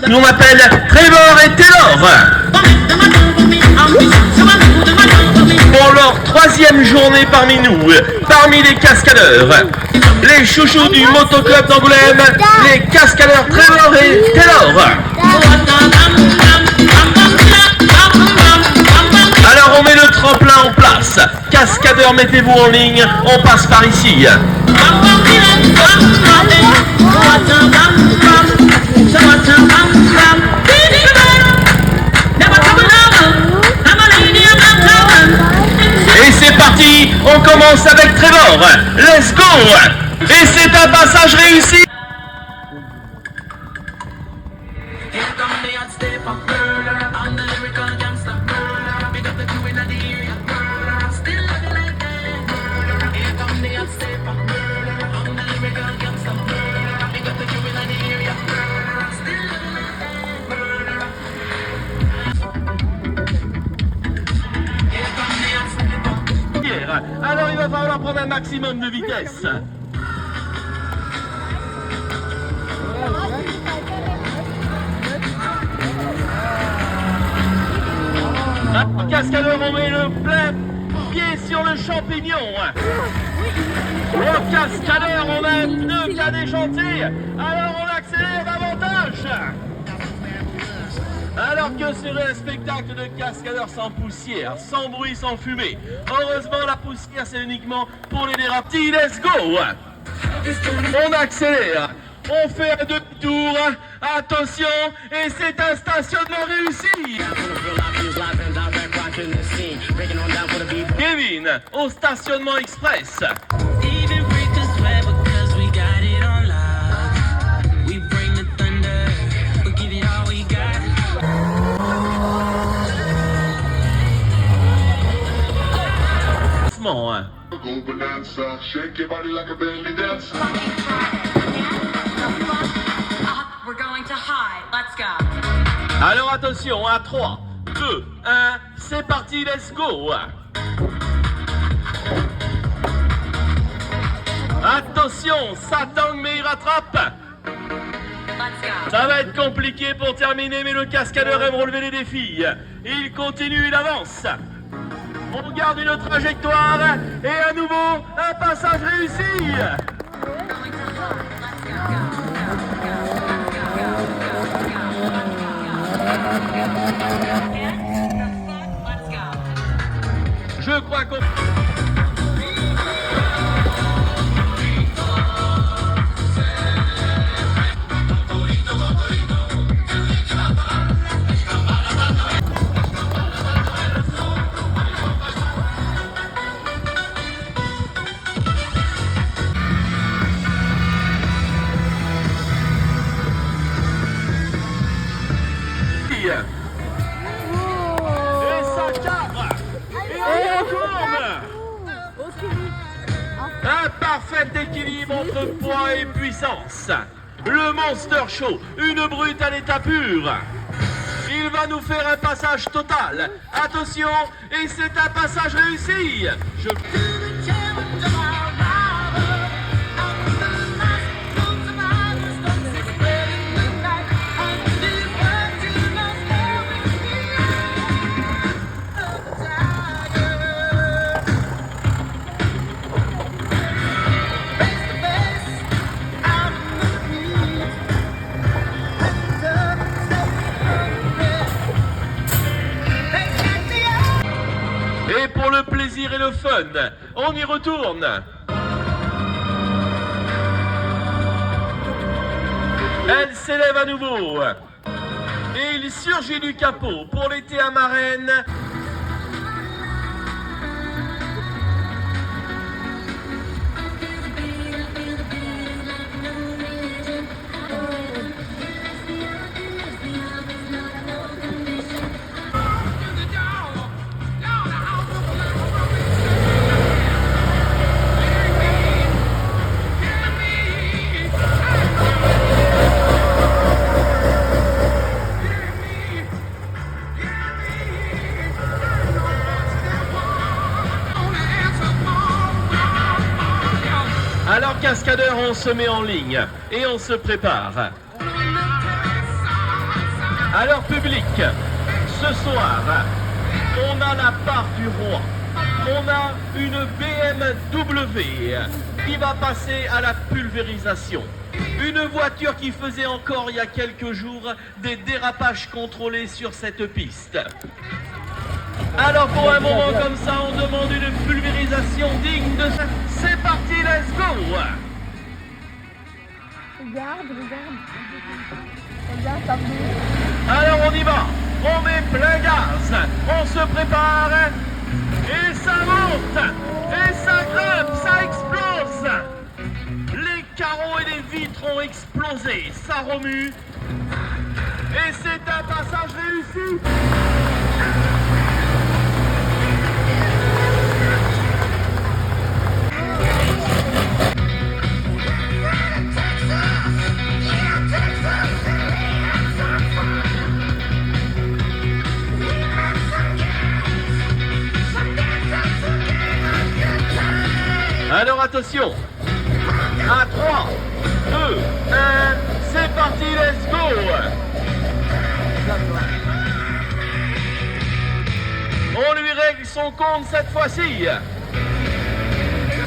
On m'appelle Trevor et Taylor. Pour leur troisième journée parmi nous, parmi les cascadeurs, les chouchous du motoclub d'Angoulême, les cascadeurs Trevor et Taylor. Alors on met le tremplin en place. Cascadeurs, mettez-vous en ligne, on passe par ici. Et c'est parti, on commence avec Trevor. Let's go. Et c'est un passage réussi. Alors il va falloir prendre un maximum de vitesse. Alors, cascadeur, on met le plein pied sur le champignon. Au cascadeur, on a un pneu qui a déchanté. Alors on accélère davantage. Alors que c'est un spectacle de cascadeurs sans poussière, sans bruit, sans fumée. Heureusement, la poussière, c'est uniquement pour les déraptis. Let's go! On accélère, on fait un demi-tour. Attention, et c'est un stationnement réussi. Kevin, au stationnement express. Alors attention, à 3, 2, 1, c'est parti, let's go. Attention, ça tangue mais il rattrape. Ça va être compliqué pour terminer, mais le cascadeur aime relever les défis. Il continue, il avance. On garde une trajectoire et à nouveau un passage réussi. Je crois qu'on... Et ça cadre. Et on retourne. Un parfait équilibre entre poids et puissance. Le Monster Show, une brute à l'état pur. Il va nous faire un passage total. Attention, et c'est un passage réussi. Et pour le plaisir et le fun, on y retourne. Elle s'élève à nouveau. Et il surgit du capot pour l'été à Marraine. Alors cascadeur, on se met en ligne et on se prépare. Alors public, ce soir, on a la part du roi. On a une BMW qui va passer à la pulvérisation. Une voiture qui faisait encore il y a quelques jours des dérapages contrôlés sur cette piste. Alors pour un moment comme ça, on demande une pulvérisation digne de ça. C'est parti, let's go! Regarde, ça bouge. Alors on y va, on met plein gaz, on se prépare, et ça monte, et ça grimpe, ça explose. Les carreaux et les vitres ont explosé, ça remue, et c'est un passage réussi. Alors attention, à 3, 2, 1, c'est parti, let's go! On lui règle son compte cette fois-ci.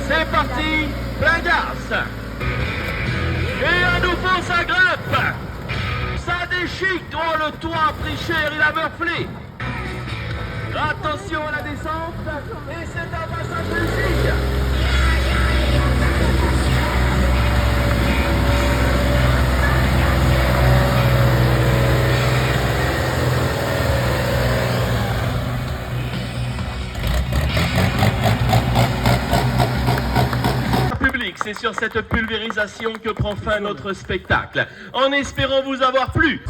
C'est parti, plein gaz. Et à nouveau ça grimpe. Ça déchique, oh le toit a pris cher, il a meurflé. Attention à la descente, et c'est un passage réussi. C'est sur cette pulvérisation que prend fin notre spectacle. En espérant vous avoir plu.